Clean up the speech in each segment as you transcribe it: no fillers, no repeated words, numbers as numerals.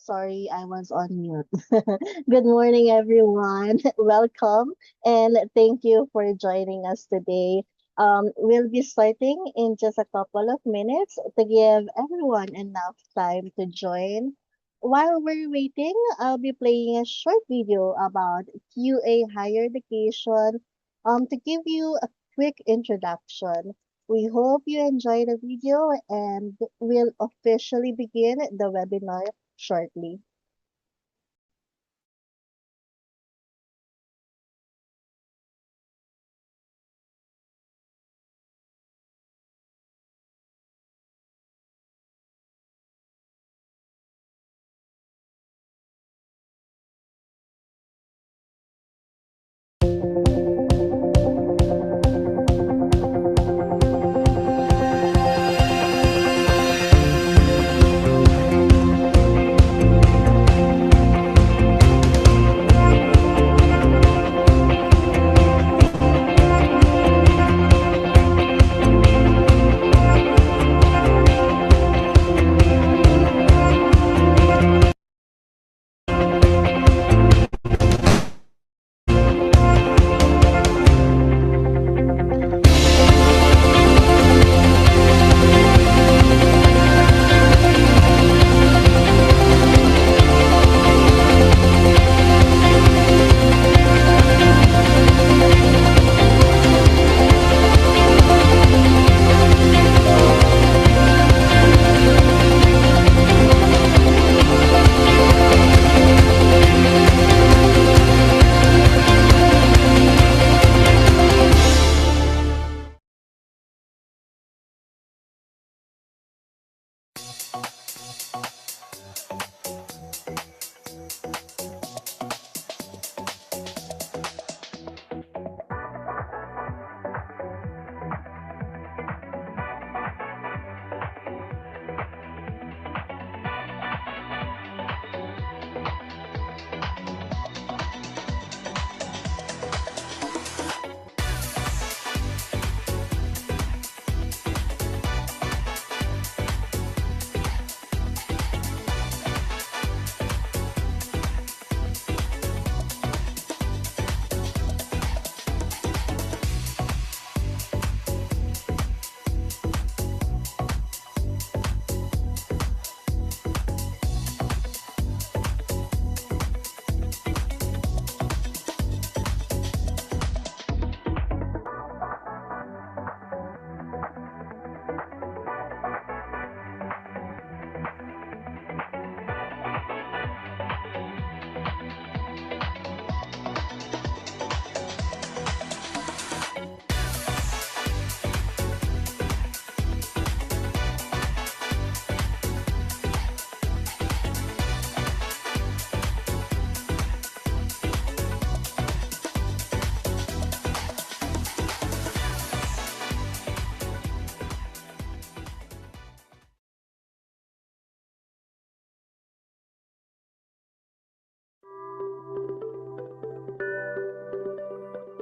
Sorry, I was on mute. Good morning, everyone. Welcome, and thank you for joining us today. We'll be starting in just a couple of minutes to give everyone enough time to join. While we're waiting, I'll be playing a short video about QA higher education to give you a quick introduction. We hope you enjoy the video and we'll officially begin the webinar shortly.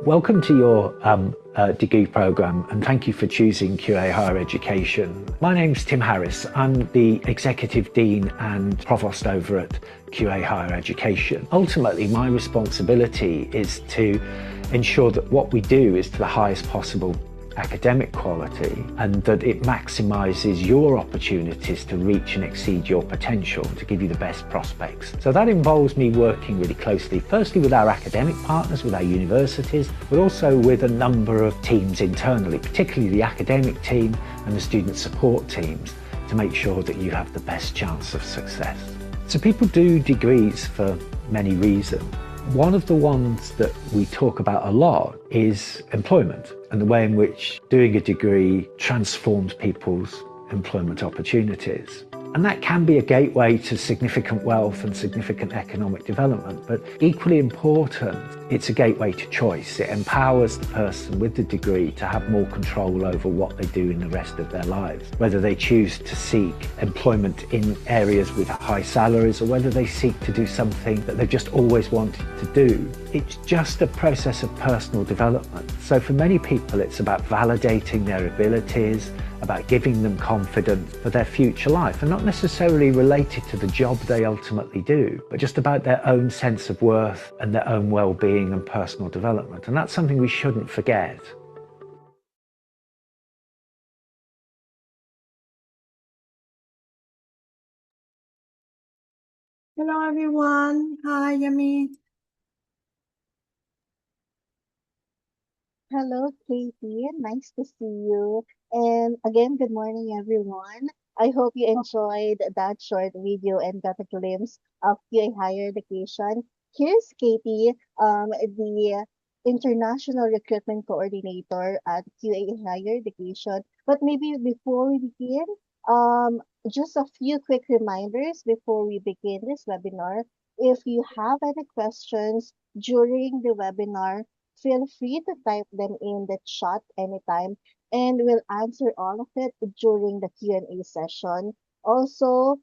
Welcome to your degree programme and thank you for choosing QA Higher Education. My name's Tim Harris. I'm the Executive Dean and Provost over at QA Higher Education. Ultimately, my responsibility is to ensure that what we do is to the highest possible academic quality and that it maximises your opportunities to reach and exceed your potential to give you the best prospects. So that involves me working really closely, firstly with our academic partners, with our universities, but also with a number of teams internally, particularly the academic team and the student support teams, to make sure that you have the best chance of success. So people do degrees for many reasons. One of the ones that we talk about a lot is employment and the way in which doing a degree transforms people's employment opportunities. And that can be a gateway to significant wealth and significant economic development, but equally important, it's a gateway to choice. It empowers the person with the degree to have more control over what they do in the rest of their lives, whether they choose to seek employment in areas with high salaries or whether they seek to do something that they've just always wanted to do. It's just a process of personal development. So for many people, it's about validating their abilities, about giving them confidence for their future life, and not necessarily related to the job they ultimately do, but just about their own sense of worth and their own well-being and personal development. And that's something we shouldn't forget. Hello everyone. Hi, Yami. Hello, Katie. Nice to see you. And again, good morning, everyone. I hope you enjoyed that short video and got a glimpse of QA Higher Education. Here's Katie, the International Recruitment Coordinator at QA Higher Education. But maybe before we begin, um, just a few quick reminders before we begin this webinar. If you have any questions during the webinar, feel free to type them in the chat anytime, and we'll answer all of it during the Q&A session. Also,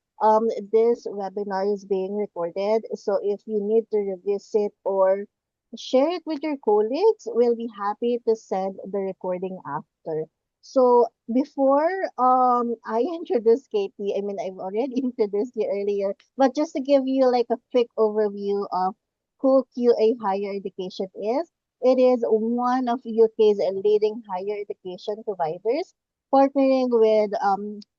this webinar is being recorded, so if you need to revisit or share it with your colleagues, we'll be happy to send the recording after. So before I introduce Katie, I mean I've already introduced you earlier, but just to give you like a quick overview of who QA Higher Education is. It is one of UK's leading higher education providers, partnering with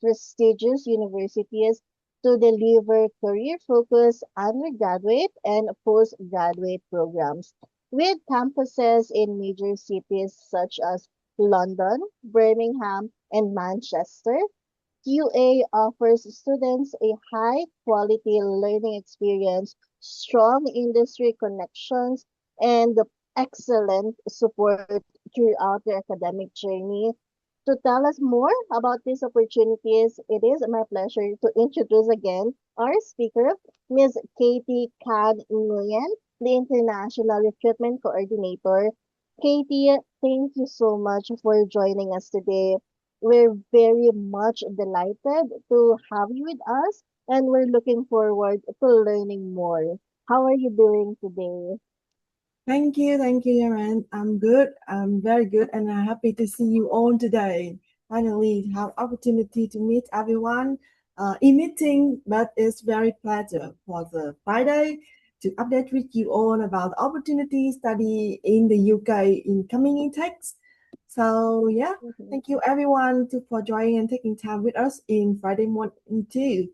prestigious universities to deliver career-focused undergraduate and postgraduate programs with campuses in major cities such as London, Birmingham, and Manchester. QA offers students a high quality learning experience, strong industry connections, and excellent support throughout their academic journey. To tell us more about these opportunities, it is my pleasure to introduce again our speaker, Ms. Katie Cad Nguyen, the International Recruitment Coordinator. Katie, thank you so much for joining us today. We're very much delighted to have you with us, and we're looking forward to learning more. How are you doing today? Thank you, Yaman. I'm good. I'm very good, and I'm happy to see you all today. Finally, have opportunity to meet everyone in meeting, but it's very pleasure for the Friday to update with you all about opportunity study in the UK in coming intakes. So yeah, thank you everyone for joining and taking time with us in Friday morning too.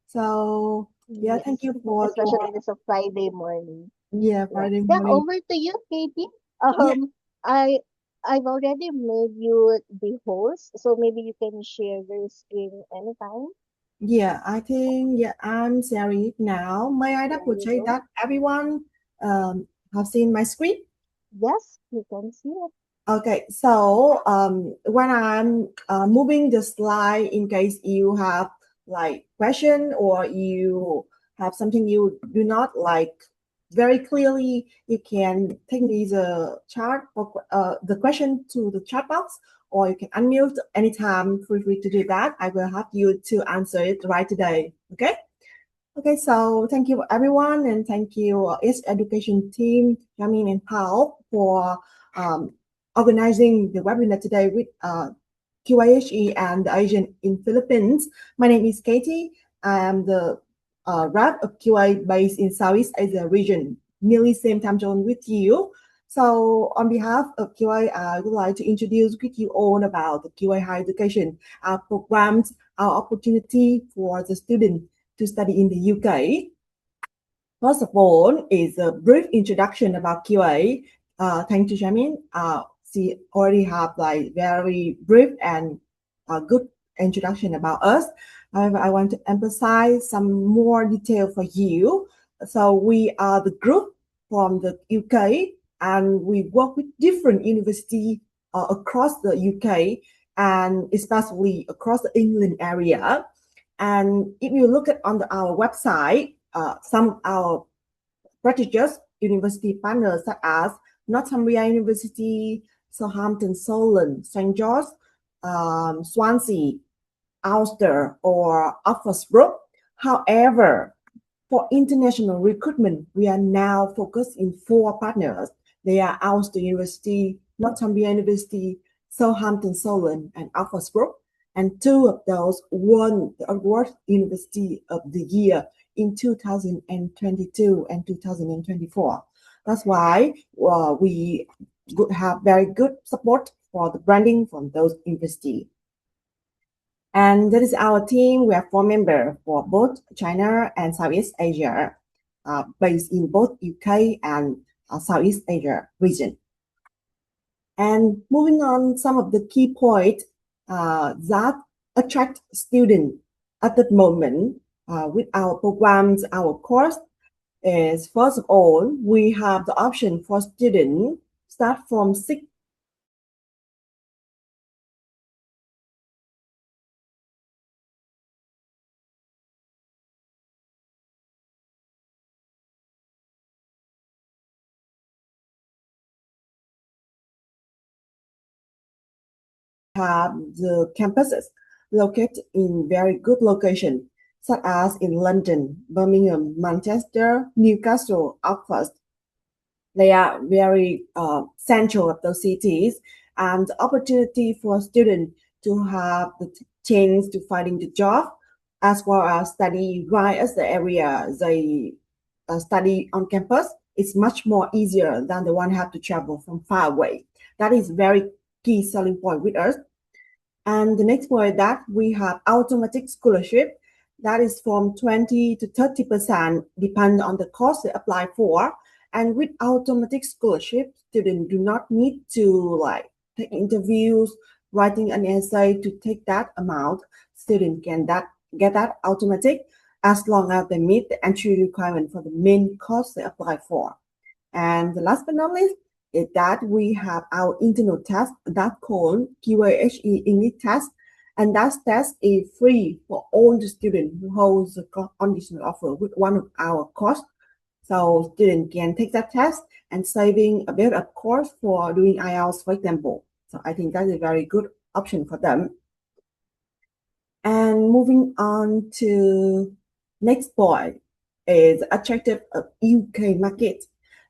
So yeah, thank you for especially this a Friday morning. Friday Yeah, morning. over to you, Katie. Yeah. I I've already made you the host, so maybe you can share your screen anytime. Yeah, I think I'm sharing it now. May I There double you check go. that everyone have seen my screen? Yes, you can see it. Okay, so when I'm moving the slide, in case you have like question or you have something you do not like very clearly, you can take the chart or the question to the chat box, or you can unmute anytime. Feel free to do that. I will help you to answer it right today. Okay. Okay, so thank you everyone, and thank you its education team, Jamin and Paul, for um, organizing the webinar today with QIHE and the Asian in Philippines. My name is Katie. I am the rep of QI based in Southeast Asia region, nearly same time zone with you. So on behalf of QI, I would like to introduce with you all about the QI higher education, our programs, our opportunity for the student to study in the UK. First of all, is a brief introduction about QA. Thank you, Jamin. She already have like very brief and good introduction about us. However, I want to emphasize some more detail for you. So we are the group from the UK, and we work with different universities across the UK and especially across the England area. And if you look at on our website, some of our prestigious university partners such as Northumbria University, Southampton Solent, St. George, Swansea, Ulster, or Oxford. However, for international recruitment, we are now focused in 4 partners. They are Ulster University, Northumbria University, Southampton Solent, and Oxford. and 2 of those won the award University of the Year in 2022 and 2024. That's why we have very good support for the branding from those universities. And that is our team. We have 4 members for both China and Southeast Asia, based in both UK and Southeast Asia region. And moving on, some of the key points that attract students at the moment with our programs, our course is, first of all, we have the option for students start from 6 have the campuses located in very good location, such as in London, Birmingham, Manchester, Newcastle, Oxford. They are very central of those cities, and the opportunity for students to have the chance to finding the job as well as study right as the area they study on campus is much more easier than the one have to travel from far away. That is very key selling point with us. And the next point that we have automatic scholarship that is from 20 to 30% depending on the course they apply for. And with automatic scholarship, students do not need to take interviews, writing an essay to take that amount. Students can get that automatic as long as they meet the entry requirement for the main course they apply for. And the last but not least is that we have our internal test that called QAHE English test, and that test is free for all the students who holds the conditional offer with one of our course. So students can take that test and saving a bit of course for doing IELTS, for example. So I think that is a very good option for them. And moving on to next point is attractive UK market.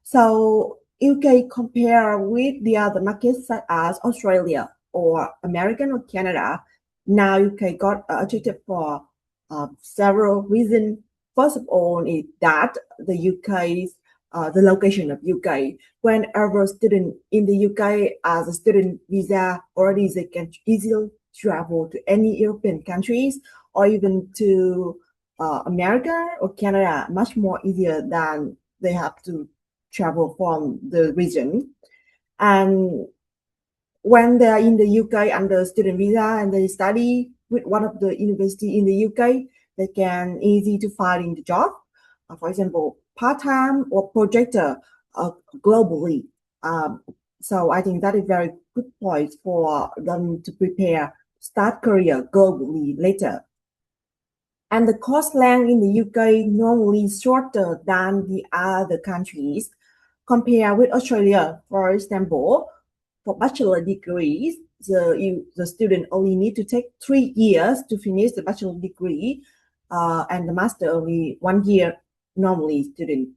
So UK compare with the other markets such as Australia or American or Canada. Now UK got attractive for several reasons. First of all is that the UK's the location of UK. Whenever student in the UK as a student visa already they can easily travel to any European countries or even to America or Canada much more easier than they have to travel from the region. And when they're in the UK under student visa and they study with one of the university in the UK, they can easy to find the job. For example, part-time or projector globally. So I think that is very good point for them to prepare, start career globally later. And the course length in the UK normally shorter than the other countries. Compared with Australia, for example, for bachelor degrees, the student only need to take 3 years to finish the bachelor degree, and the master only 1 year. Normally, student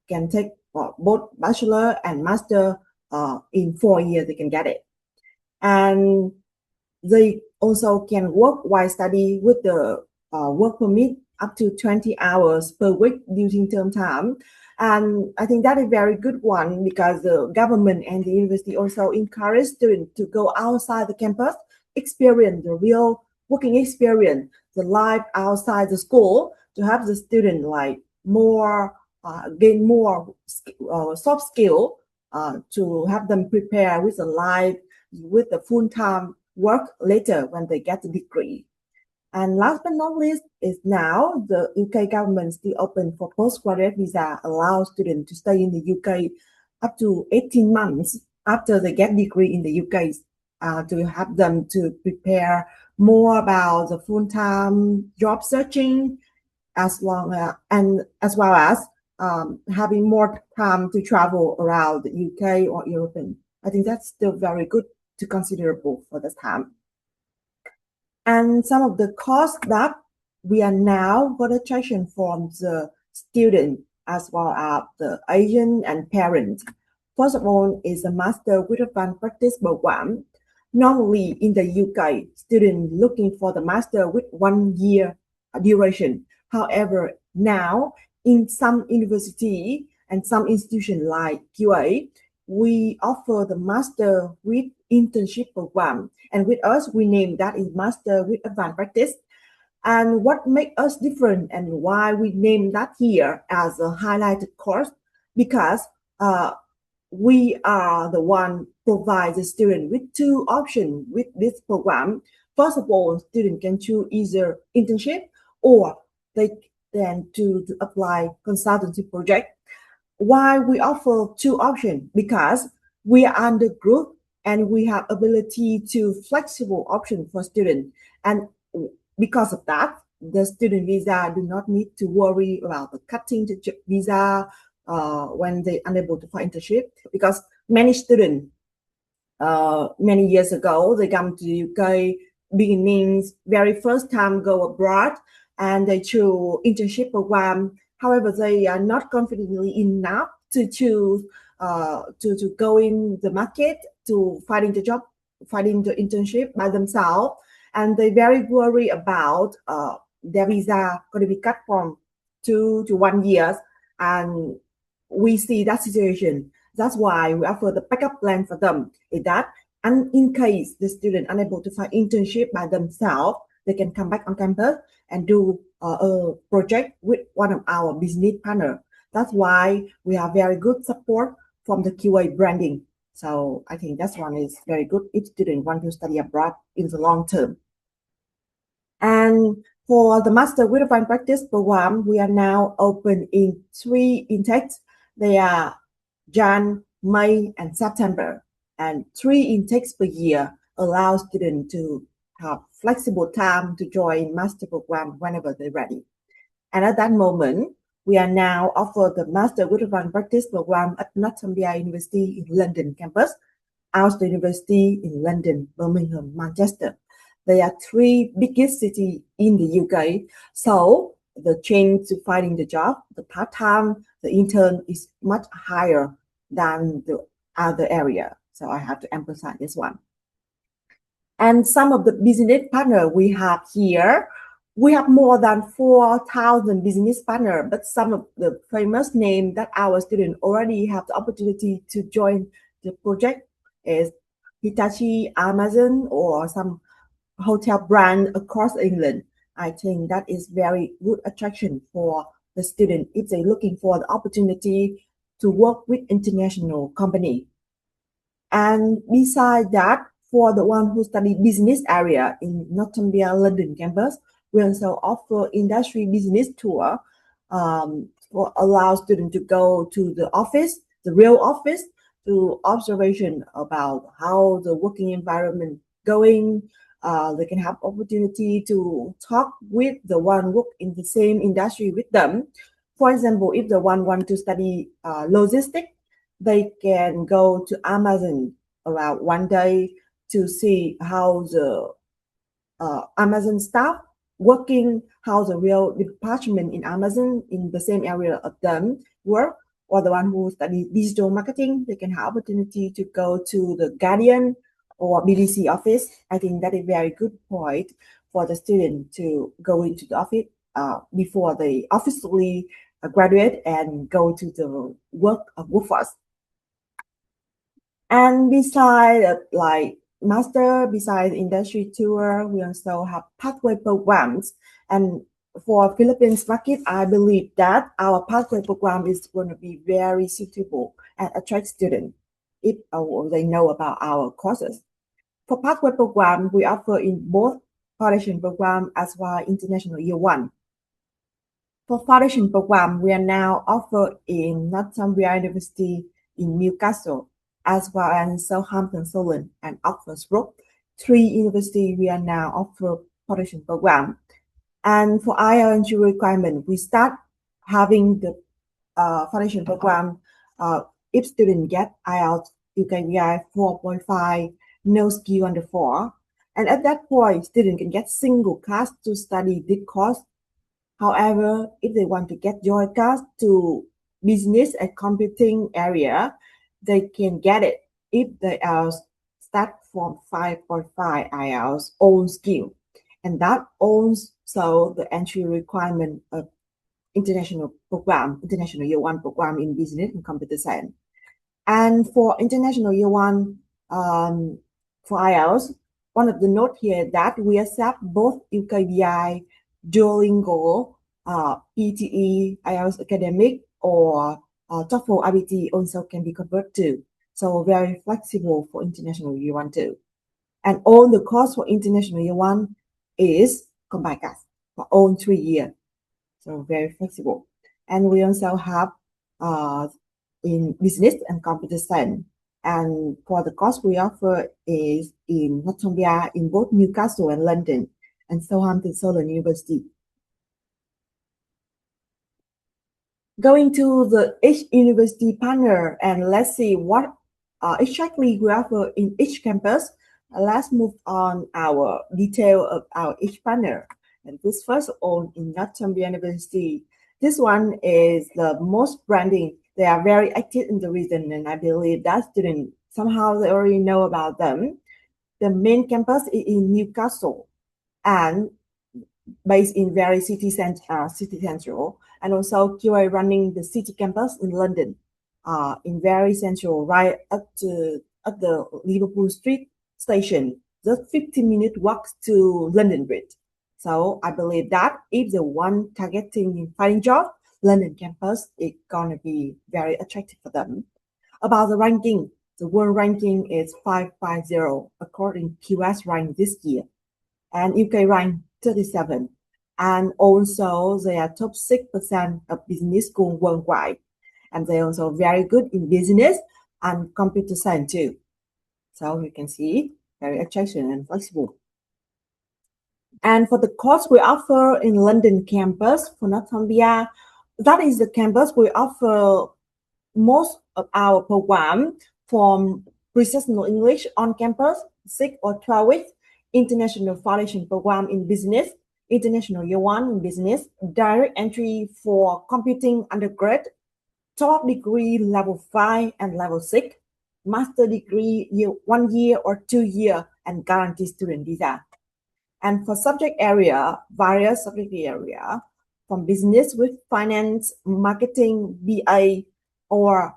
can take both bachelor and master in 4 years. They can get it, and they also can work while study with the work permit up to 20 hours per week during term time. And I think that is a very good one because the government and the university also encourage students to go outside the campus, experience the real working experience, the life outside the school, to have the student more gain more soft skill to have them prepare with the life with the full-time work later when they get the degree. And last but not least is now the UK government still open for postgraduate visa, allow students to stay in the UK up to 18 months after they get degree in the UK to help them to prepare more about the full-time job searching as well as having more time to travel around the UK or Europe. I think that's still very good to considerable for this time. And some of the costs that we are now got attraction from the student as well as the agent and parents. First of all is a master with advanced practice program. Normally in the UK, students looking for the master with 1 year duration. However, now in some university and some institution like QA, we offer the master with internship program. And with us, we name that is master with advanced practice. And what makes us different and why we name that here as a highlighted course, because we are the one provide the student with two options with this program. First of all, student can choose either internship or they then to apply consultancy project. Why we offer two options? Because we are under group and we have ability to flexible option for student. And because of that, the student visa do not need to worry about the cutting the visa when they unable to find internship, because many students many years ago they come to the UK beginnings very first time go abroad and they choose internship program. However, they are not confidently enough to choose to go in the market to finding the job, finding the internship by themselves, and they very worry about their visa going to be cut from 2 to 1 years. And we see that situation. That's why we offer the backup plan for them, is that, and in case the student unable to find internship by themselves, they can come back on campus and do a project with one of our business partner. That's why we have very good support from the QA branding. So I think that one is very good if students want to study abroad in the long term. And for the Master with Advanced Practice program, we are now open in 3 intakes. They are Jan, May, and September. And 3 intakes per year allow students to have flexible time to join master program whenever they're ready. And at that moment, we are now offer the Master with Advanced Practice program at Northumbria University in London campus, Ulster University in London, Birmingham, Manchester. They are 3 biggest cities in the UK. So the change to finding the job, the part-time, the intern is much higher than the other area. So I have to emphasize this one. And some of the business partner we have here, we have more than 4,000 business partners, but some of the famous names that our students already have the opportunity to join the project is Hitachi, Amazon, or some hotel brand across England. I think that is very good attraction for the student if they're looking for the opportunity to work with international company. And beside that, for the one who study business area in Northumbria London campus, we also offer industry business tour for allow students to go to the office, the real office, to observation about how the working environment going. They can have opportunity to talk with the one work in the same industry with them. For example, if the one want to study logistics, they can go to Amazon around 1 day to see how the Amazon staff working, how the real department in Amazon in the same area of them work. Or the one who study digital marketing, they can have opportunity to go to the Guardian or BBC office. I think that is a very good point for the student to go into the office before they officially graduate and go to the workforce. And beside like master, beside industry tour, we also have pathway programs. And for Philippines market, I believe that our pathway program is going to be very suitable and attract students if they know about our courses. For pathway program, we offer in both foundation program as well as international year 1. For foundation program, we are now offer in Northumbria University in Newcastle, as well as Southampton, Solent, and Oxford Brook. 3 universities we are now offer foundation program. And for IELTS requirement, we start having the foundation program if students get IELTS UKVI 4.5, no skill under 4. And at that point, students can get single class to study this course. However, if they want to get joint class to business and computing area, they can get it if they are start from 5.5 IELTS own skill, and that also the entry requirement of international program, international year one program in business and computer science. And for international year one for IELTS, one of the note here that we accept both UKVI, Duolingo, PTE, IELTS Academic, or TOEFL IBT also can be converted to. So very flexible for international year one too. And all the course for international year one is combined class for all 3 years. So very flexible. And we also have in business and computer science. And for the course we offer is in Northumbria, in both Newcastle and London, and Southampton Solent University. Going to the each university partner, and let's see what exactly we offer in each campus. Let's move on our detail of our each partner. And this first on in Northumbria University. This one is the most branding. They are very active in the region, and I believe that students somehow they already know about them. The main campus is in Newcastle and based in very city central, and also QA running the city campus in London, in very central, right at the Liverpool Street station, just 15-minute walk to London Bridge. So I believe that if the one targeting finding job, London campus is gonna be very attractive for them. About the ranking, the world ranking is 550 according to QS rank this year, and UK rank 37. And also they are top 6% of business school worldwide. And they're also very good in business and computer science too. So you can see very attractive and flexible. And for the course we offer in London campus for Northumbria, that is the campus we offer most of our program from professional English on campus, 6 or 12 weeks, international foundation program in business, international year one in business, direct entry for computing undergrad, top degree level 5 and level 6, master degree 1 year or 2 year, and guaranteed student visa. And for subject area, various subject area, from business with finance, marketing, BA, or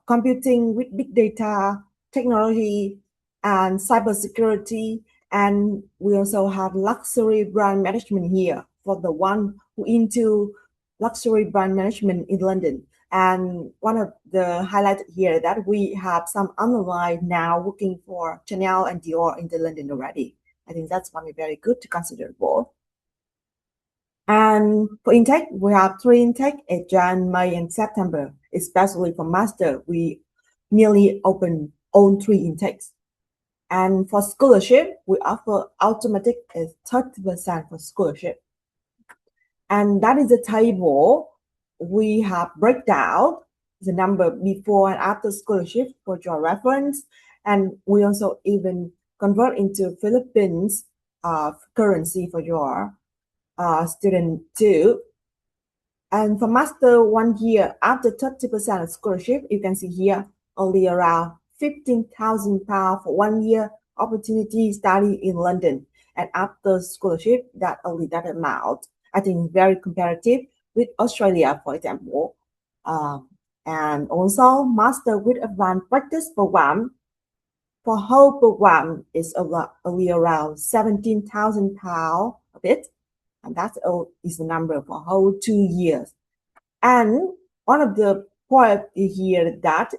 computing with big data, technology, and cybersecurity. And we also have luxury brand management here for the one who into luxury brand management in London. And one of the highlights here that we have some online now working for Chanel and Dior in the London already. I think that's one very good to consider for. And for intake, we have 3 intake in Jan, May, and September. Especially for master, we nearly open all 3 intakes. And for scholarship, we offer automatic is 30% for scholarship. And that is the table. We have breakdown the number before and after scholarship for your reference. And we also even convert into Philippines currency for your student too. And for master 1 year, after 30% of scholarship, you can see here only around £15,000 for 1 year opportunity study in London. And after scholarship, that only that amount. I think very comparative with Australia, for example. And also master with advanced practice program. For whole program is only around £17,000 a bit. And that is the number for whole 2 years. And one of the points here that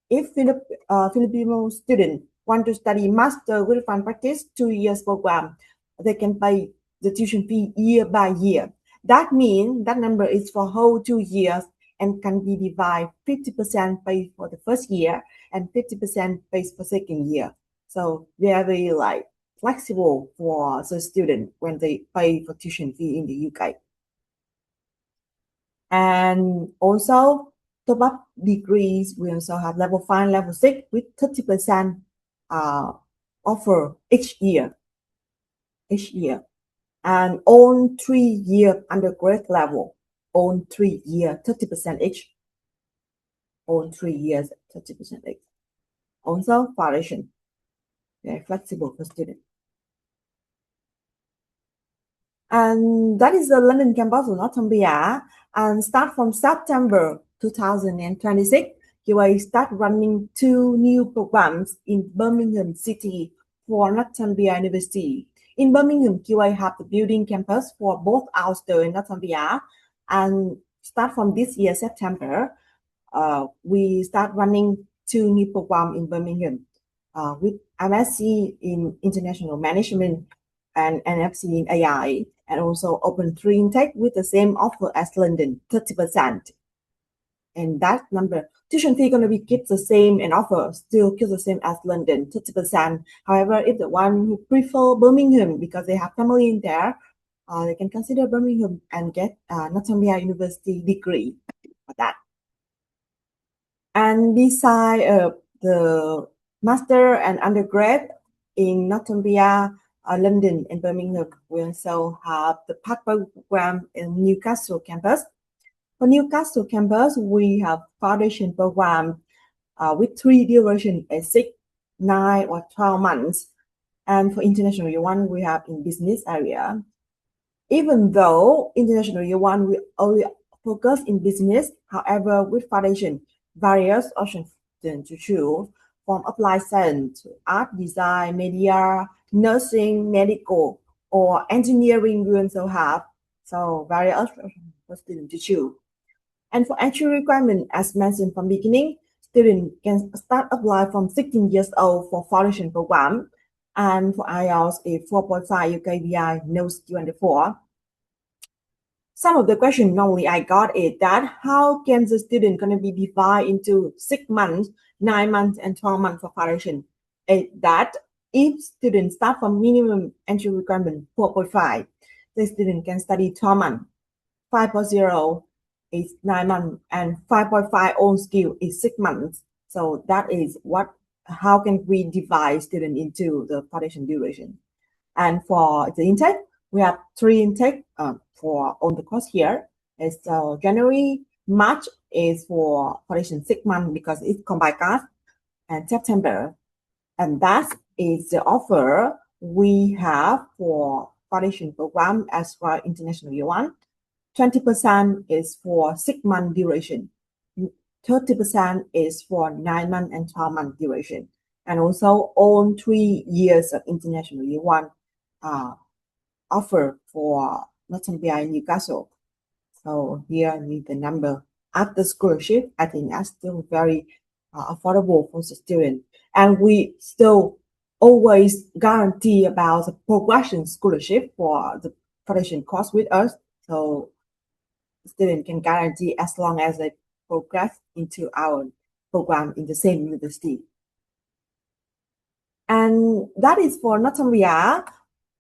if Filipino students want to study master with fun practice 2 years program, they can pay the tuition fee year by year. That means that number is for whole 2 years and can be divided 50% paid for the first year and 50% paid for second year. So very like flexible for the student when they pay for tuition fee in the UK. And also top up degrees, we also have level 5, level 6 with 30% offer each year. And on 3-year undergrad level, on 3 year, 30% each. On 3 years, 30% each. Also foundation. very flexible for students. And that is the London campus of Northumbria. And start from September 2026, QA start running 2 new programs in Birmingham City for Northumbria University. In Birmingham, QA have the building campus for both Ulster and Northumbria. And start from this year, September, we start running 2 new programs in Birmingham with MSc in International Management and NFC in AI, and also open 3 intake with the same offer as London, 30%. And that number, tuition fee going to be keep the same and offer still keep the same as London, 30%. However, if the one who prefer Birmingham because they have family in there, they can consider Birmingham and get Northumbria University degree for that. And beside the master and undergrad in Northumbria, London and Birmingham, we also have the pathway program in Newcastle campus. For Newcastle campus, we have foundation program with 3 duration at 6, 9, or 12 months. And for international year 1, we have in business area. Even though international year 1, we only focus in business, however, with foundation, various options to choose from applied science, art, design, media, nursing, medical, or engineering we also have. So various options for students to choose. And for entry requirement, as mentioned from beginning, students can start apply from 16 years old for foundation program. And for IELTS, a 4.5 UKVI, no Q4. Some of the questions normally I got is that how can the student going to be divided into 6 months, 9 months, and 12 months for foundation? That if students start from minimum entry requirement 4.5, the student can study 12 months. 5.0 is 9 months, and 5.5 own skill is 6 months. So that is how can we divide student into the foundation duration. And for the intake, we have 3 intake for on the course here. It's January, March is for foundation 6 months because it's combined class, and September. And that is the offer we have for foundation program as well international year 1. 20% is for 6 month duration. 30% is for 9 month and 12 month duration. And also all 3 years of international year 1 offer for Northumbria and Newcastle. So here is the number. After scholarship, I think that's still very affordable for the student. And we still always guarantee about the progression scholarship for the foundation course with us. So the student can guarantee as long as they progress into our program in the same university. And that is for Northumbria.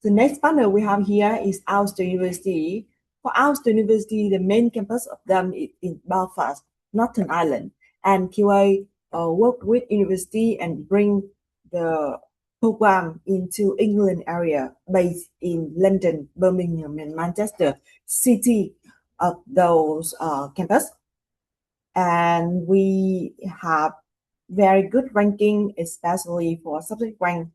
The next partner we have here is Ulster University. For Ulster University, the main campus of them is in Belfast, Northern Ireland. And QA work with university and bring the program into England area based in London, Birmingham, and Manchester City of those campus. And we have very good ranking, especially for subject rank.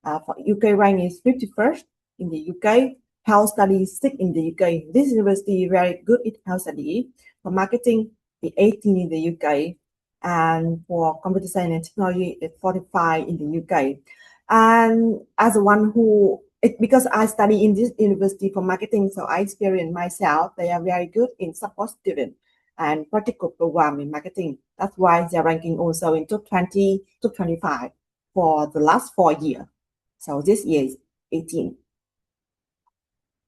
For UK rank is 51st in the UK. Health studies 6 in the UK. This university very good in health study. For marketing, it's 18 in the UK. And for computer science and technology, it's 45 in the UK. And as one who, because I study in this university for marketing, so I experience myself, they are very good in support students and practical program in marketing. That's why they're ranking also in top 20, top 25 for the last 4 years. So this year is 18.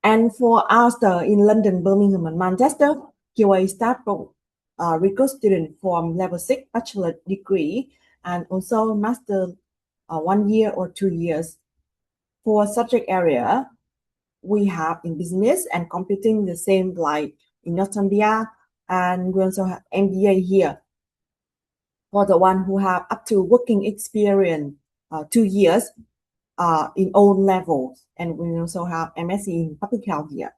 And for Ulster in London, Birmingham, and Manchester, QA start from recruit students from level 6 bachelor degree and also master 1 year or 2 years. For subject area, we have in business and computing the same like in Northumbria, and we also have MBA here. For the one who have up to working experience 2 years in all levels, and we also have MSc in public health here.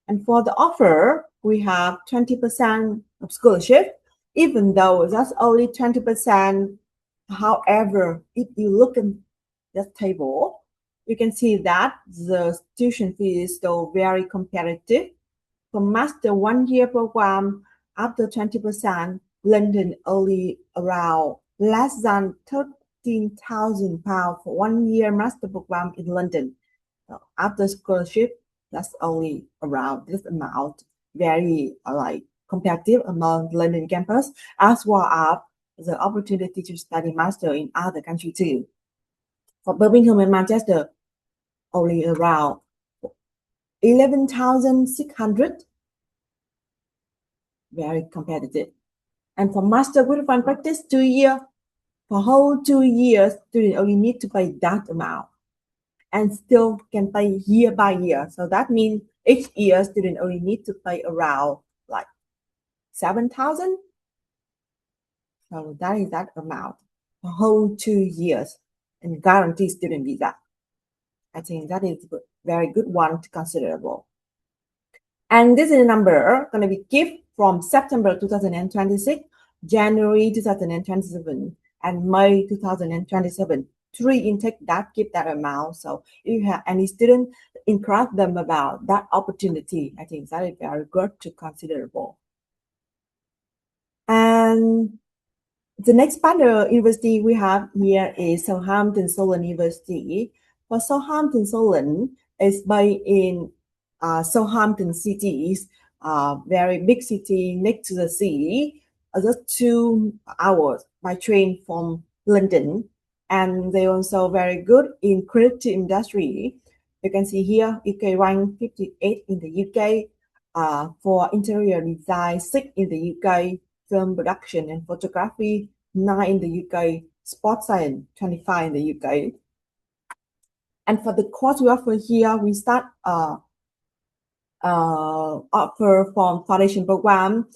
And for the offer, we have 20% of scholarship, even though that's only 20%. However, if you look at this table, you can see that the tuition fee is still very competitive. For master 1-year program, after 20%, London only around less than £13,000 for 1-year master program in London. So after scholarship, that's only around this amount, very like competitive among London campus, as well as the opportunity to study master in other countries too. For Birmingham and Manchester, only around 11,600, very competitive. And for master qualifying practice, 2 years, for whole 2 years, student only need to pay that amount and still can pay year by year. So that means each year student only need to pay around like 7,000. So that is that amount for whole 2 years and guarantee student visa. I think that is a very good one to considerable. And this is a number going to be given from September 2026, January 2027, and May 2027. 3 intake that give that amount. So if you have any student, encourage them about that opportunity. I think that is very good to considerable. And the next partner university we have here is Southampton Solent University. For Southampton Solent is based in Southampton cities, very big city next to the sea, just 2 hours by train from London. And they also very good in creative industry. You can see here, UK ranked 58 in the UK, for interior design, 6 in the UK, film production and photography, 9 in the UK, sports science, 25 in the UK. And for the course we offer here, we start offer from foundation program,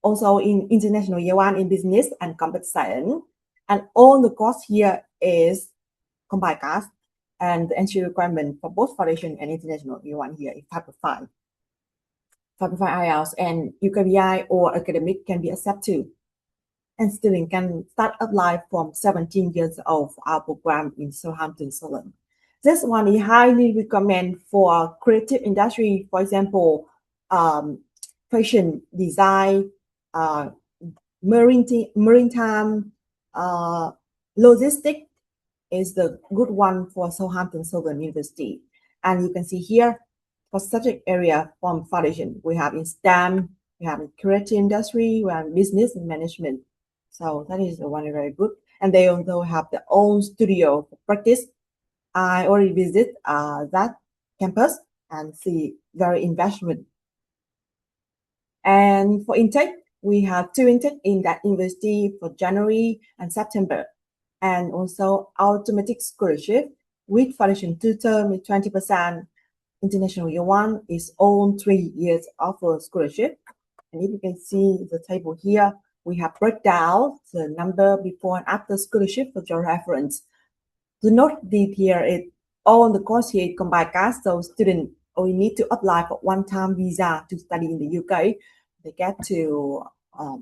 also in international year 1 in business and computer science. And all the course here is combined class, and the entry requirement for both foundation and international year 1 here is 5.5. 5.5 IELTS and UKVI or academic can be accepted too. And students can start apply from 17 years old for our program in Southampton Solent. This one is highly recommend for creative industry, for example, fashion design, maritime, logistics is the good one for Southampton Solent University. And you can see here for subject area from foundation, we have in STEM, we have in creative industry, we have business and management. So that is the one very good. And they also have their own studio for practice. I already visit that campus and see very investment. And for intake, we have 2 intake in that university for January and September. And also automatic scholarship with foundation 2 term with 20%. International year 1 is all 3 years of scholarship. And if you can see the table here, we have breakdown the number before and after scholarship for your reference. The note here is all the course here combined class, so students only need to apply for one-time visa to study in the UK. They get to go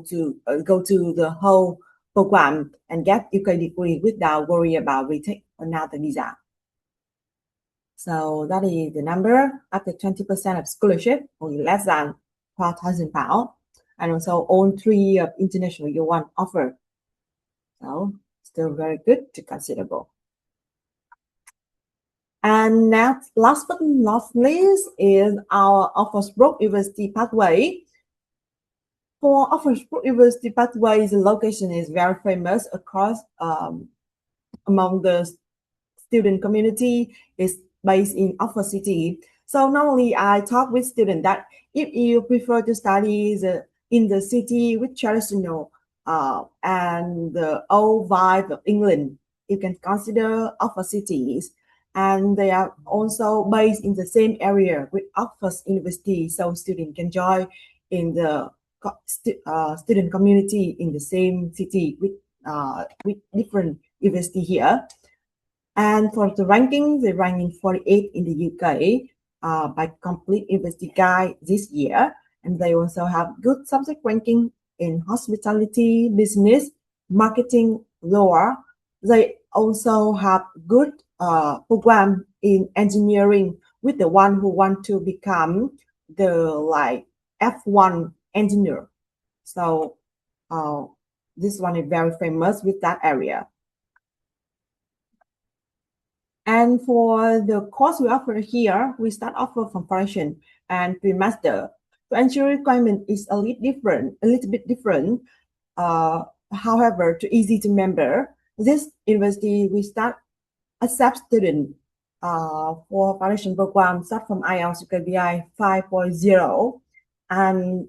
to the whole program and get UK degree without worry about retake another visa. So that is the number after 20% of scholarship, only less than £12,000, and also all 3 years of international year 1 offer. So still very good to considerable. And next, last but not least, is our Oxford University pathway. For Oxford University pathway, the location is very famous across among the student community. It's based in Oxford City. So normally I talk with students that if you prefer to study in the city with traditional and the old vibe of England, you can consider Oxford cities. And they are also based in the same area with Oxford University, so students can join in the student community in the same city with different university here. And for the ranking, they rank in 48 in the UK by Complete University Guide this year. And they also have good subject ranking in hospitality, business, marketing, law. They also have good program in engineering with the one who want to become the like F1 engineer. So this one is very famous with that area. And for the course we offer here, we start offer from foundation and pre-master. The entry requirement is a little bit different. However, too easy to remember. This university we start accept students for foundation program start from IELTS UKVI 5.0, and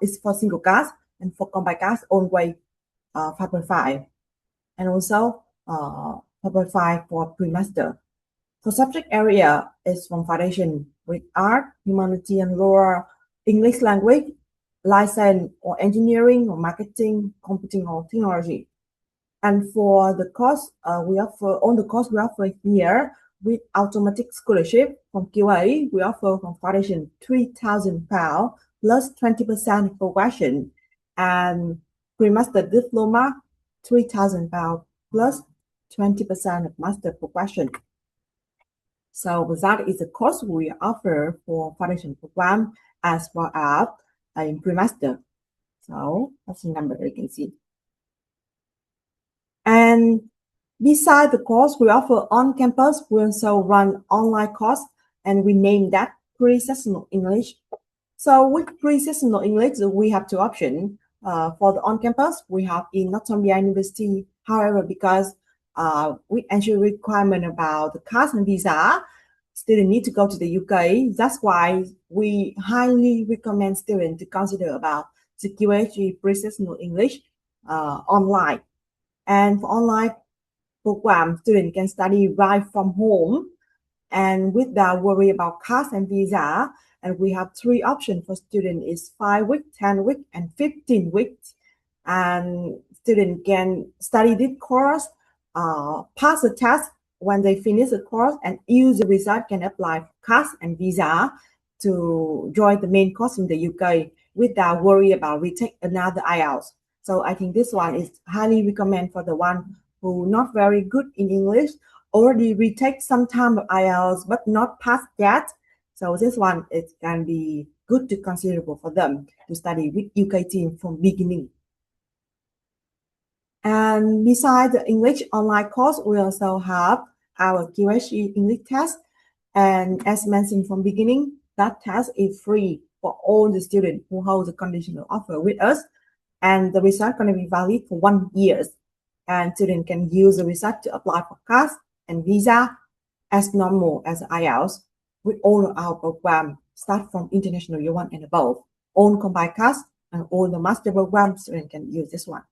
it's for single class, and for combined class only 5.5, and also 5.5 for pre-master. For subject area is from foundation with art, humanity, and law, English language, license or engineering or marketing, computing or technology. And for the course we offer here with automatic scholarship from QA, we offer from foundation £3,000 plus 20% progression, and pre-master diploma £3,000 plus 20% of master progression. So that is the course we offer for foundation program as well as in pre-master. So that's the number you can see. And beside the course we offer on campus, we also run online course, and we name that pre-sessional English. So with pre-sessional English, we have two options. For the on-campus, we have in Northumbria University. However, because with entry requirement about the CAS and visa, students need to go to the UK. That's why we highly recommend students to consider about the QHE pre-sessional English online. And for online program, students can study right from home and without worry about CAS and visa. And we have three options for students: is 5 weeks, 10 weeks, and 15 weeks. And students can study this course, pass the test when they finish the course, and use the result can apply for CAS and visa to join the main course in the UK without worry about retake another IELTS. So I think this one is highly recommend for the one who not very good in English, already retake some time of IELTS but not pass that. So this one it can be good to consider for them to study with UK team from beginning. And besides the English online course, we also have our QHE English test. And as mentioned from beginning, that test is free for all the students who hold the conditional offer with us. And the result going to be valid for 1 year. And students can use the result to apply for CAS and visa as normal as IELTS with all of our program, start from International Year 1 and above. All combined CAS and all the master program, students can use this one.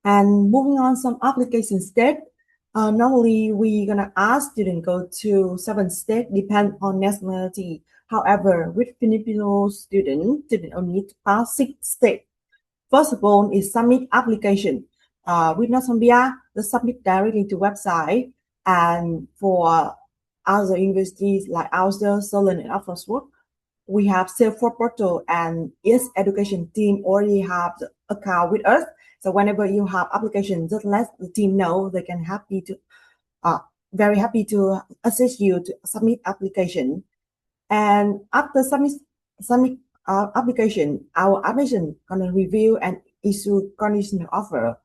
And moving on, some application state. Normally, we're going to ask students go to 7 states, depend on nationality. However, with Filipino students only need to pass 6 states. First of all is submit application. With Northumbria, they submit directly to website. And for other universities like Ulster, Solent, and Oxford, we have Salesforce portal, and its education team already have the account with us. So whenever you have application, just let the team know. They can very happy to assist you to submit application. And after submit application, our admission gonna review and issue conditional offer.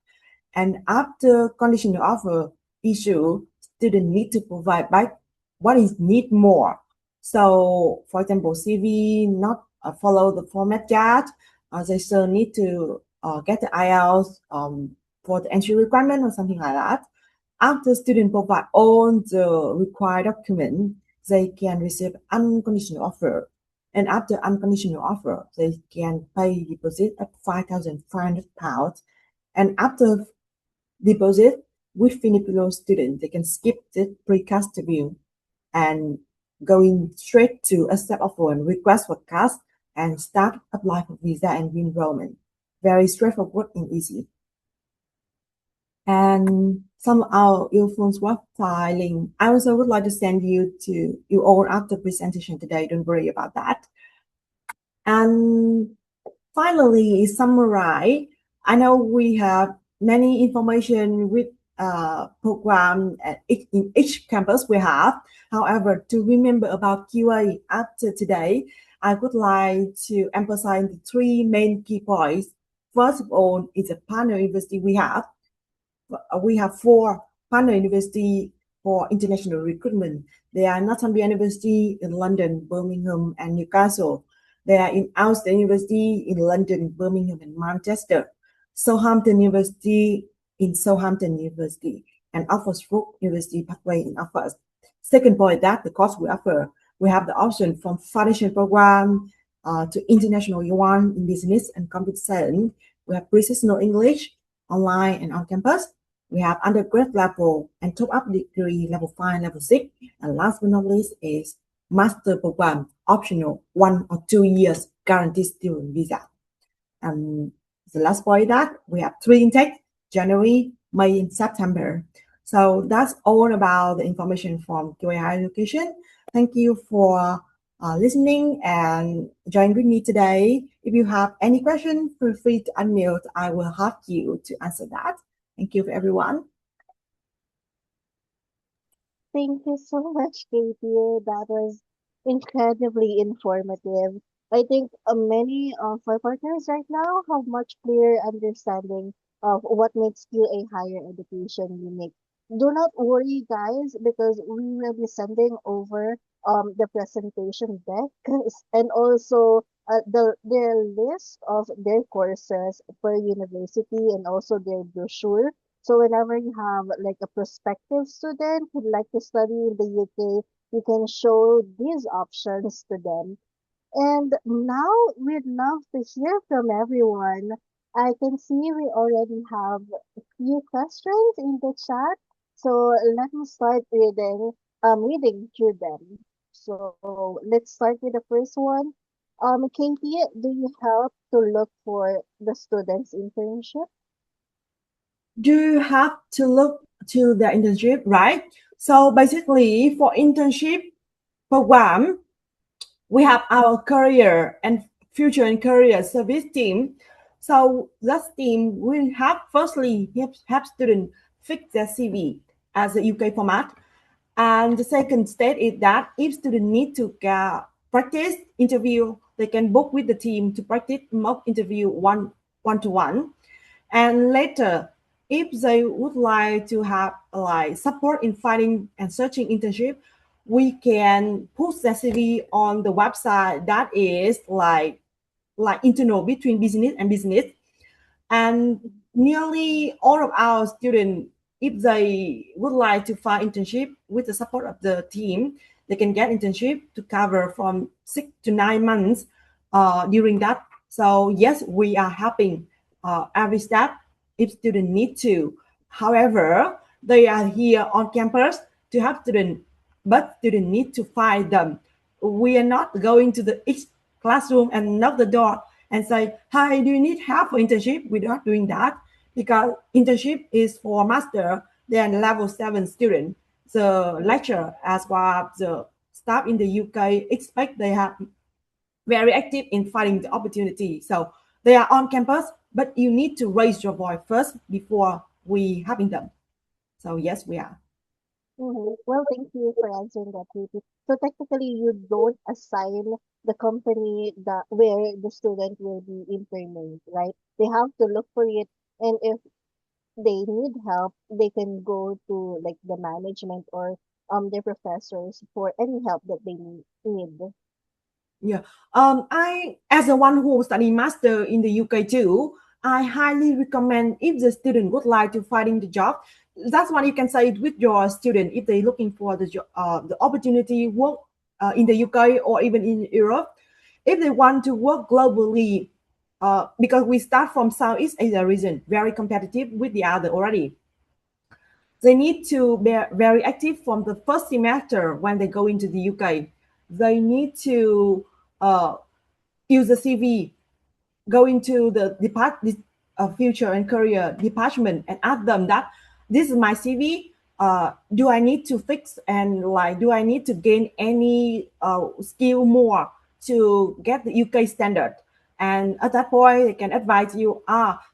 And after conditional offer issue, student need to provide back what is need more. So, for example, CV not follow the format yet. They still need to get the IELTS for the entry requirement or something like that. After student provide all the required documents, they can receive unconditional offer. And after unconditional offer, they can pay deposit at £5,500. And after deposit, with Filipino students, they can skip the pre-CAS interview and going straight to accept offer and request for CAS and start apply for visa and enrollment. Very straightforward and easy. And some of our earphones were filing. I also would like to send you to you all after presentation today. Don't worry about that. And finally, summarize. I know we have many information with program in each campus we have. However, to remember about QA after today, I would like to emphasize the three main key points. First of all, is a partner university we have. We have 4 partner university for international recruitment. They are Northumbria University in London, Birmingham, and Newcastle. They are in Ulster University in London, Birmingham, and Manchester. Southampton University in Southampton University, and Oxford University Parkway in Oxford. Second point, that the course we offer, we have the option from foundation program to international one in business and computer science. We have pre-seasonal English online and on campus. We have undergrad level and top-up degree level 5, level 6. And last but not least is master program, optional 1 or 2 years guaranteed student visa. And the last point that we have 3 intake, January, May, and September. So that's all about the information from QA Higher Education. Thank you for listening and join with me today. If you have any question, feel free to unmute. I will help you to answer that. Thank you, everyone. Thank you so much, Katie. That was incredibly informative. I think many of our partners right now have much clearer understanding of what makes you a higher education unique. Do not worry, guys, because we will be sending over the presentation deck and also their list of their courses per university and also their brochure. So whenever you have like a prospective student who'd like to study in the UK, you can show these options to them. And now we'd love to hear from everyone. I can see we already have a few questions in the chat. So let me start reading through them. So let's start with the first one. Katie, do you help to look for the students' internship? Do you have to look to the internship, right? So basically, for internship program, we have our career and future and career service team. So that team will have firstly help students fix their CV as a UK format. And the second step is that if students need to practice interview, they can book with the team to practice mock interview one-to-one. And later, if they would like to have like support in finding and searching internship, we can post their CV on the website that is like internal between business and business. And nearly all of our students, if they would like to find internship with the support of the team, they can get internship to cover from 6 to 9 months during that. So yes, we are helping every step if students need to. However, they are here on campus to help students, but students need to find them. We are not going to each classroom and knock the door and say, hi, do you need help for internship? We're not doing that because internship is for master, then level 7 student. The lecturer as well as the staff in the UK expect they have very active in finding the opportunity. So they are on campus, but you need to raise your voice first before we having them. So yes, we are. Well, thank you for answering that, Katie. So technically, you don't assign the company that where the student will be interned, right? They have to look for it, and if they need help, they can go to like the management or their professors for any help that they need. Yeah. I, as the one who study master in the UK too, I highly recommend if the student would like to finding the job. That's what you can say with your student if they're looking for the opportunity work in the UK or even in Europe. If they want to work globally, because we start from Southeast Asia region, very competitive with the other already. They need to be very active from the first semester when they go into the UK. They need to use the CV, go into the future and career department and ask them that this is my CV. Do I need to fix and like do I need to gain any skill more to get the UK standard? And at that point, they can advise you,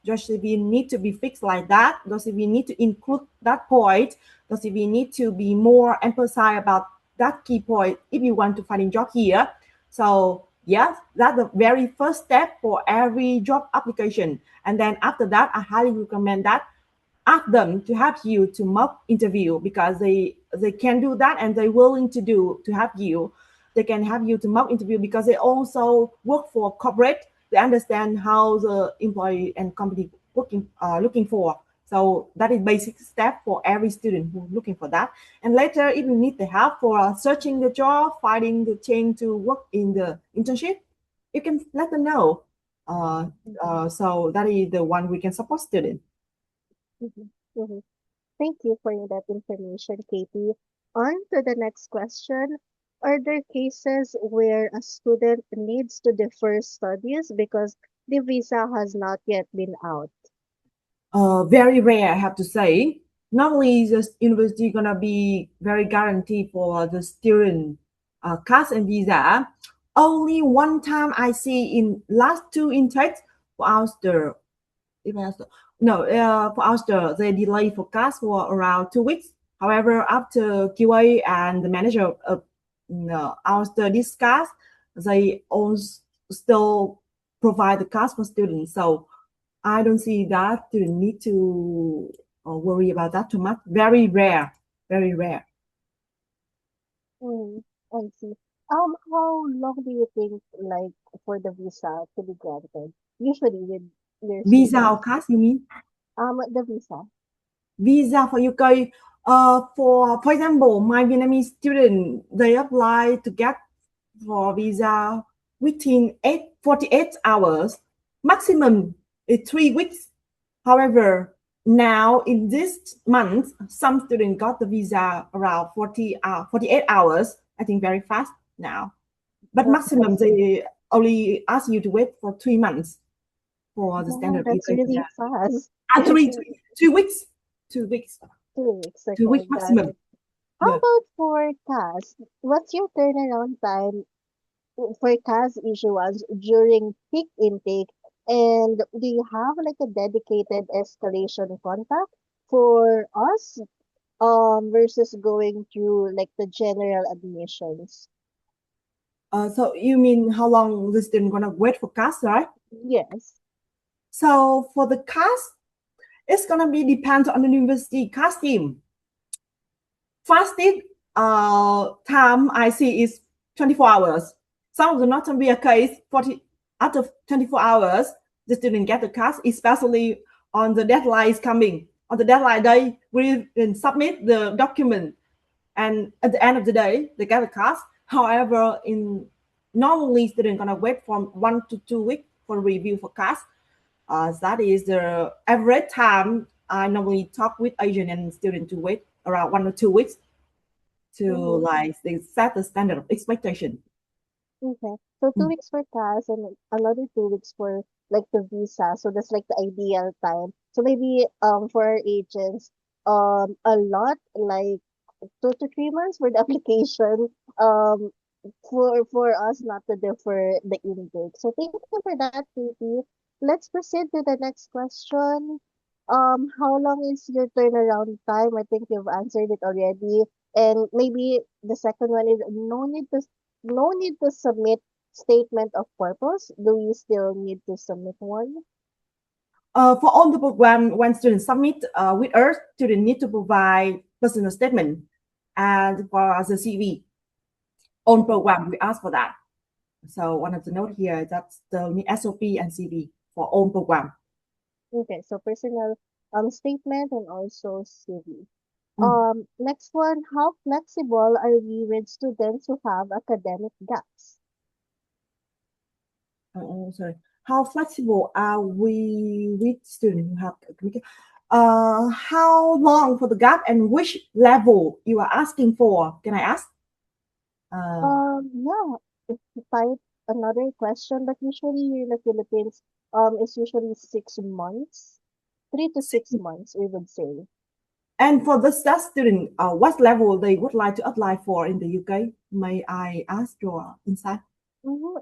your CV need to be fixed like that. Your CV need to include that point. Your CV need to be more emphasize about that key point if you want to find a job here. So yes, that's the very first step for every job application. And then after that, I highly recommend that ask them to help you to mock interview, because they can do that and they're willing to help you. They can have you to mock interview because they also work for corporate. They understand how the employee and company looking for. So that is basic step for every student who's looking for that. And later, if you need the help for searching the job, finding the change to work in the internship, you can let them know. So that is the one we can support students. Mhm, mhm. Thank you for that information, Katie. On to the next question. Are there cases where a student needs to defer studies because the visa has not yet been out? Very rare, I have to say. Normally, the university gonna be very guaranteed for the student CAS and visa. Only one time I see in last two intakes for Ulster, no, for Ulster they delay for CAS for around 2 weeks. However, after QA and the manager of Ulster discuss, they also still provide the CAS for students. So I don't see that you need to worry about that too much. Very rare, very rare. Mm, I see. How long do you think, like, for the visa to be granted? Usually with your Visa or students. CAS, you mean? The visa. Visa for UK. For example, my Vietnamese student, they apply to get for visa within 48 hours. Maximum is 3 weeks. However, now in this month, some students got the visa around 48 hours. I think very fast now. But I maximum, see. they only ask you to wait for 3 months for the Yeah, standard that's UK really visa. fast. Ah, 2 weeks. 2 weeks. 2 weeks. 2 weeks Okay, got maximum. it. How Yeah. about for CAS? What's your turnaround time for CAS issuance during peak intake? And do you have like a dedicated escalation contact for us versus going through like the general admissions? So you mean how long the student gonna wait for CAS, right? Yes. So for the CAS, it's gonna be depends on the university CAS team. Fastest time I see is 24 hours. Some of the not be a case 40 out of 24 hours the student get the CAS, especially on the deadline is coming. On the deadline day, we will submit the document, and at the end of the day, they get the CAS. However, in normally student gonna wait from 1 to 2 weeks for review for CAS. That is the average time. I normally talk with agent and student to wait around 1 or 2 weeks to Mm-hmm. like they set the standard of expectation. Okay. So two Mm. weeks for CAS and another 2 weeks for like the visa. So that's like the ideal time. So maybe for our agents, a lot like 2 to 3 months for the application. For us not to defer the intake. So thank you for that, Katie. Let's proceed to the next question. How long is your turnaround time? I think you've answered it already. And maybe the second one is no need to submit statement of purpose. Do we still need to submit one? For all the program, when students submit with us, students need to provide personal statement, and for the CV on program, we ask for that. So one of the note here that's the SOP and CV for own program. Okay, so personal statement and also CV. Mm. Next one, how flexible are we with students who have academic gaps? Sorry. How flexible are we with students who have academic? How long for the gap and which level you are asking for? Can I ask? Yeah, if you type another question, but usually here in the Philippines, it's usually 6 months, 3 to 6 months, we would say. And for the that student, what level they would like to apply for in the UK? May I ask your insight? Mhm.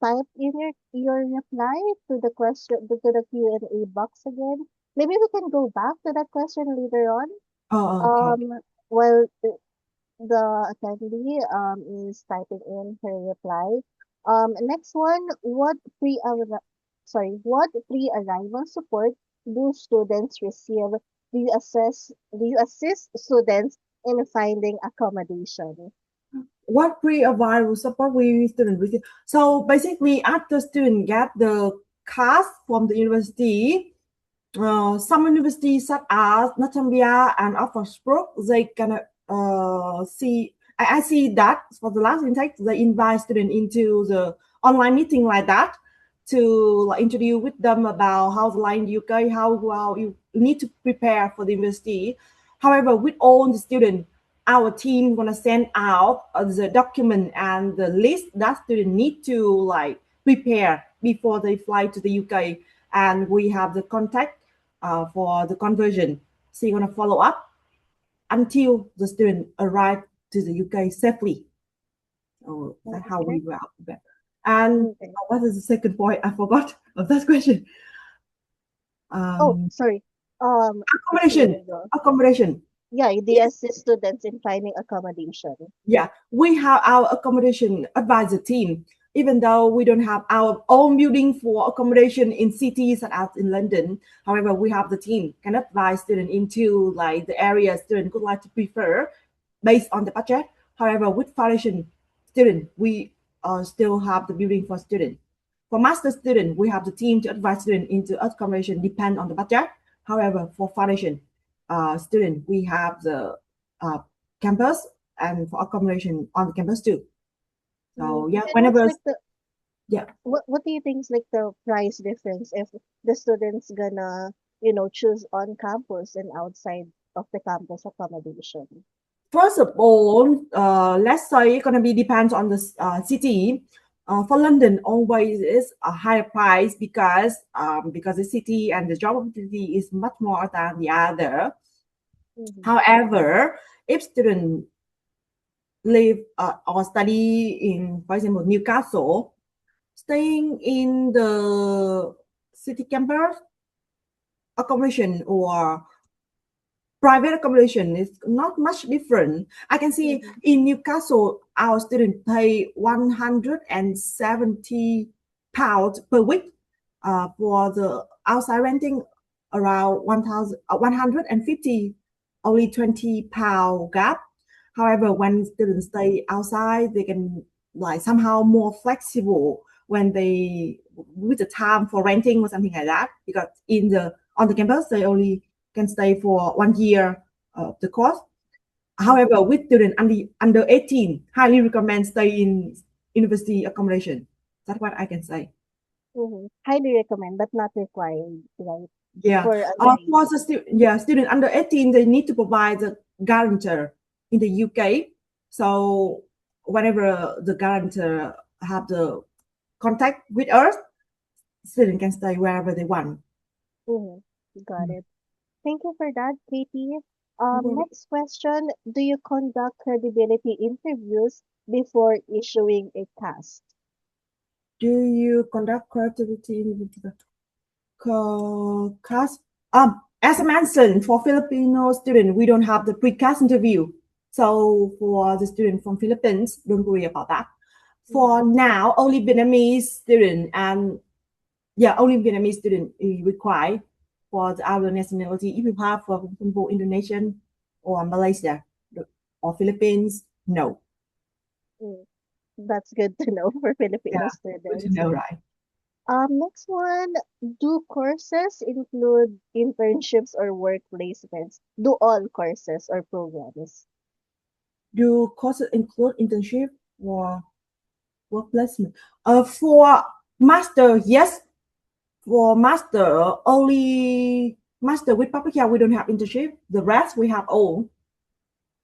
Type in your reply to the question to the Q&A box again. Maybe we can go back to that question later on. Oh, okay. While the attendee is typing in her reply. Next one, what pre-arrival support do students receive? Do you assist students in finding accommodation? What pre-arrival support we student receive? So basically, after student get the card from the university, some universities such as Northumbria and Oxford, they can see. I see that for the last intake, they invite students into the online meeting like that to like introduce with them about how the line UK, how well you need to prepare for the university. However, with all the students, our team gonna send out the document and the list that students need to like prepare before they fly to the UK, and we have the contact for the conversion. So you're gonna follow up until the student arrive to the UK safely. So that's how Okay. we were up there. And Okay. what is the second point? I forgot of that question. Oh, Um, sorry. Here accommodation. we go. Accommodation. Yeah, they Yes. assist students in finding accommodation. Yeah, we have our accommodation advisor team. Even though we don't have our own building for accommodation in cities such as in London, however, we have the team can advise students into like the area student would like to prefer based on the budget. However, with foundation student, we still have the building for student. For master student, we have the team to advise student into accommodation depend on the budget. However, for foundation student, we have the uh, campus and for accommodation on the campus too. So yeah, And what's whenever like the yeah, what do you think is like the price difference if the students gonna, choose on campus and outside of the campus accommodation? first of all, let's say it's gonna be depends on the city. For London, always is a higher price because the city and the job opportunity is much more than the other. Mm-hmm. However, if student live or study in, for example, Newcastle, staying in the city campus accommodation or private accommodation is not much different. I can see Mm-hmm. in Newcastle, our students pay 170 pounds per week for the outside renting around 150, only 20 pound gap. However, when students stay outside, they can like somehow more flexible when they with the time for renting or something like that, because in the on the campus they only can stay for 1 year of the course. Mm-hmm. However, with students under 18, highly recommend stay in university accommodation. That's what I can say. Mm-hmm. Highly recommend, but not required, right? Yeah. For under For 18. the student under 18, they need to provide the guarantor in the UK. So whenever the guarantor have the contact with us, student can stay wherever they want. Mm-hmm. Got Mm. it. Thank you for that, Katie. Well, Next question. Do you conduct credibility interviews before issuing a cast? do you conduct creativity in the class? As I mentioned, for Filipino student, we don't have the pre-cast interview. So for the student from Philippines, don't worry about that. For Mm-hmm. now, only Vietnamese student and yeah, only Vietnamese student is required for the other nationality. If you have, for example, Indonesian or Malaysia or Philippines, no. Mm, that's good to know for Filipino Yeah, good to students. know, right? Next one, do courses include internships or work placements? Do all courses or programs? Do courses include internship or work placement? For master, yes. For master, only master with public health, we don't have internship. The rest we have all,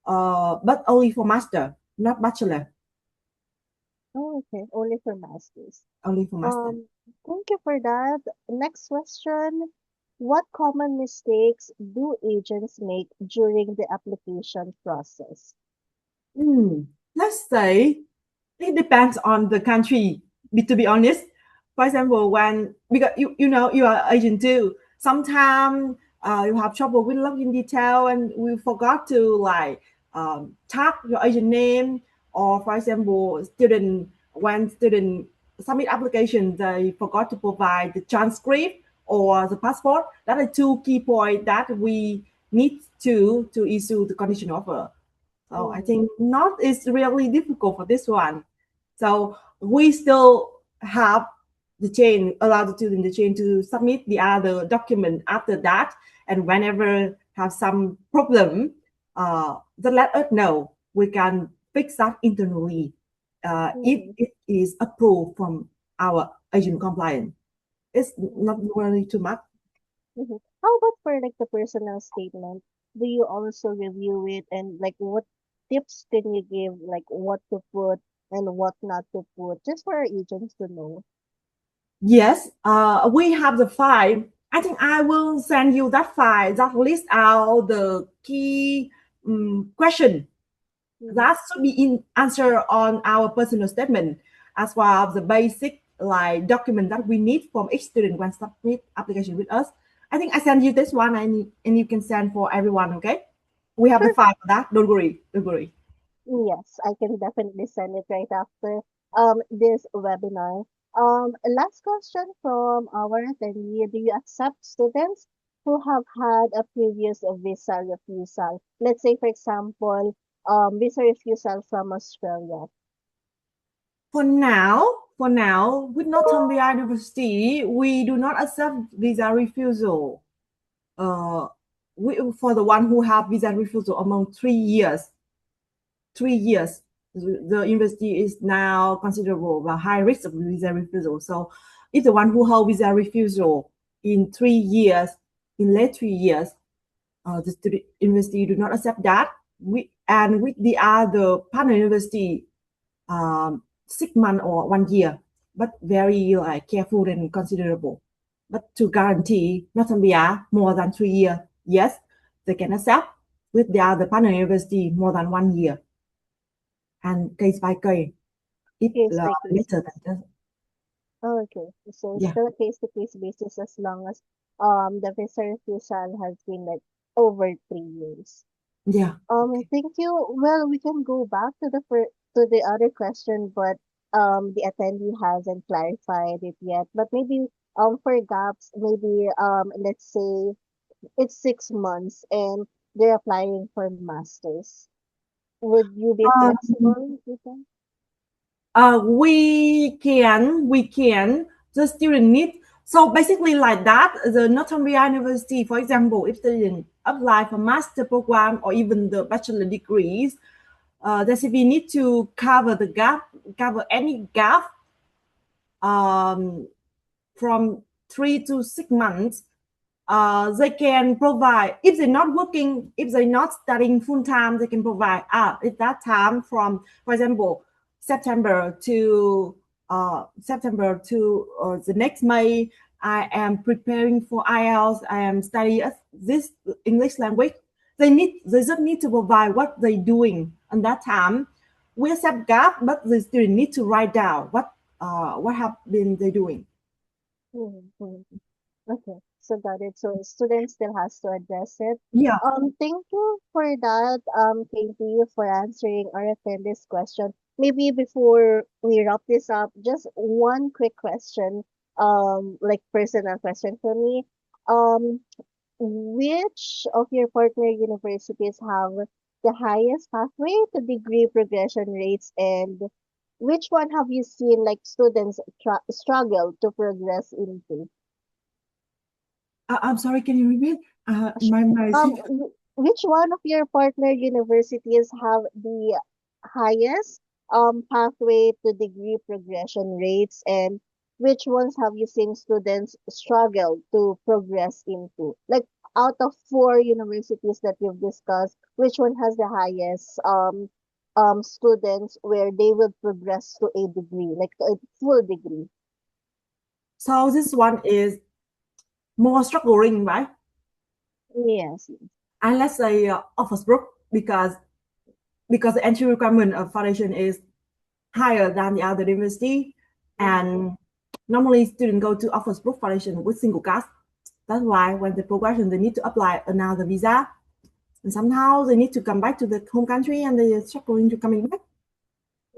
but only for master, not bachelor, Oh, okay, only for masters. only for master. Um, Thank you for that. Next question, what common mistakes do agents make during the application process? Let's say it depends on the country. To be honest, for example, when because you know you are Asian too. Sometimes you have trouble with login detail and we forgot to like tag your Asian name, or for example, student submit application, they forgot to provide the transcript or the passport. That are two key points that we need to issue the condition offer. So I Mm-hmm. think not is really difficult for this one. So we still have the chain, allow the student the chain to submit the other document after that. And whenever have some problem, just let us know. We can fix that internally if Mm-hmm. it is approved from our agent compliance. It's not really too much. Mm-hmm. How about for like the personal statement? Do you also review it, and like what tips can you give, like what to put and what not to put, just for our agents to know? Yes, we have the file. I think I will send you that file that lists out the key question Mm-hmm. that should be in answer on our personal statement, as well as the basic like document that we need from each student when submit application with us. I think I send you this one, and you can send for everyone. Okay, we have the Sure. file for that. Don't worry, don't worry. Yes, I can definitely send it right after this webinar. Last question from our attendee. Do you accept students who have had a previous visa refusal? Let's say, for example, visa refusal from Australia. For now, with Northumbria University, we do not accept visa refusal. Uh, for the one who have visa refusal among 3 years, 3 years, the university is now considerable a high risk of visa refusal. So, if the one who hold visa refusal in 3 years, in late 3 years, the student university do not accept that. And with the other partner university, 6 months or 1 year, but very like careful and considerable. But to guarantee Northumbria more than 3 years, yes, they can accept. With the other partner university more than 1 year, and case by case, if Case by case later basis. than that, Oh, okay. So yeah, still case to case basis as long as the visa refusal has been like over 3 years. yeah, okay. Thank you. Well, we can go back to to the other question, but the attendee hasn't clarified it yet. But maybe for gaps, maybe let's say it's 6 months and they're applying for masters. Would you be Um, flexible with that? we can the student need, so basically like that the Northumbria University, for example, if student apply for master program or even the bachelor degrees, the CV need to cover any gap um, from 3 to 6 months. They can provide, if they're not working, if they're not studying full time, they can provide at that time from, for example, September to the next May. I am preparing for IELTS. I am studying this English language. They just need to provide what they're doing and that time. We accept gap, but they still need to write down what have been they doing. Mm-hmm. Okay, so got it. So student still has to address it. Yeah. Thank you for that, Katie, for answering our attendee's question. Maybe before we wrap this up, just one quick question, like personal question for me. Um, which of your partner universities have the highest pathway to degree progression rates, and which one have you seen like students struggle to progress into? I'm sorry, can you repeat? Sh- My which one of your partner universities have the highest pathway to degree progression rates, and which ones have you seen students struggle to progress into? Like out of four universities that you've discussed, which one has the highest students where they will progress to a degree, like a full degree? So this one is more struggling, right? Yes. And let's say Oxford, because the entry requirement of foundation is higher than the other university. And normally students go to Oxford Brook Foundation with single caste. That's why when they progression, they need to apply another visa. And somehow they need to come back to the home country and they are struggling to coming back.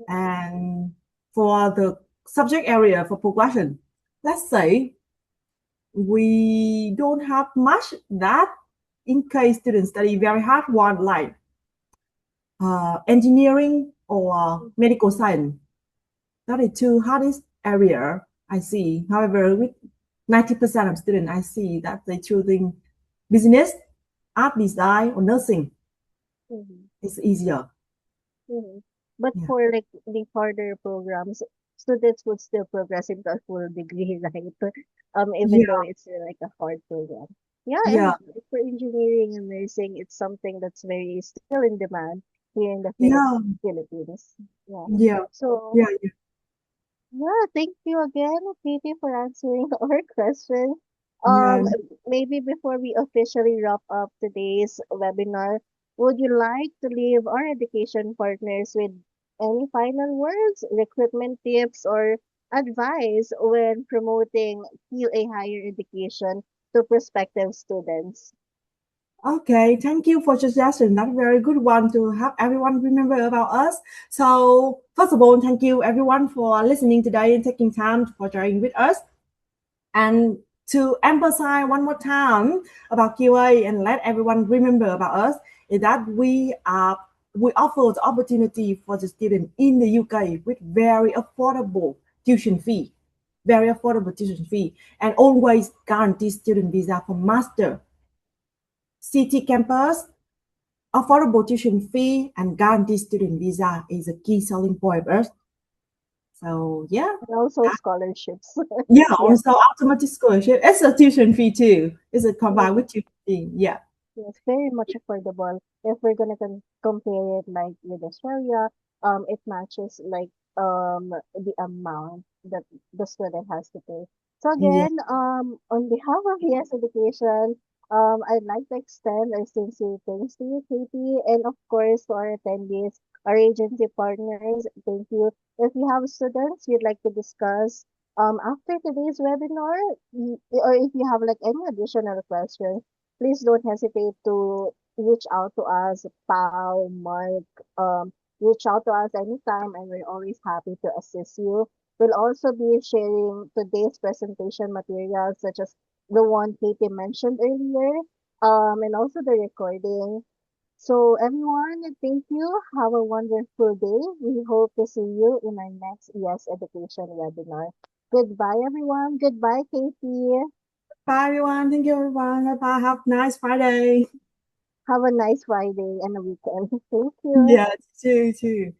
And for the subject area for progression, let's say we don't have much that in case students study very hard one like engineering or medical science. That is two hardest area I see. However, with 90% of students, I see that they choosing business, art design, or nursing. It's easier. But Yeah. for like the harder programs, students would still progress into a full degree, right? Even though it's like a hard program. Yeah, Yeah. and for engineering and nursing, it's something that's very still in demand here in the Yeah. Philippines. Yeah. Yeah. So, Yeah. Yeah. yeah, thank you again, Katie, for answering our question. Yeah. Maybe before we officially wrap up today's webinar, would you like to leave our education partners with any final words, recruitment tips, or advice when promoting QA higher education to prospective students? Okay, thank you for suggestion. That's a very good one to help everyone remember about us. So first of all, thank you everyone for listening today and taking time for joining with us. And to emphasize one more time about QA and let everyone remember about us is that we offer the opportunity for the student in the UK with very affordable tuition fee, and always guarantee student visa for master. City campus, affordable tuition fee, and guaranteed student visa is a key selling point for us. So yeah, And also scholarships. yeah. Yeah. Also, automatic scholarship. It's a tuition fee too. It's a combined with tuition fee. Yeah. Yes, very much affordable. If we're gonna compare it like with Australia, it matches like the amount that the student has to pay. So Yeah. again, on behalf of Yes Education, I'd like to extend our sincere thanks to you, Katie, and of course to our attendees, our agency partners. Thank you. If you have students you'd like to discuss after today's webinar, or if you have like any additional questions, please don't hesitate to reach out to us, Pao, Mark, reach out to us anytime and we're always happy to assist you. We'll also be sharing today's presentation materials such as the one Katie mentioned earlier, and also the recording. So everyone, thank you. Have a wonderful day. We hope to see you in our next ES Education webinar. Goodbye everyone. Goodbye, Katie. Bye everyone. Thank you everyone. Bye bye. Have a nice Friday. Have a nice Friday and a weekend. Thank you. Yeah, too.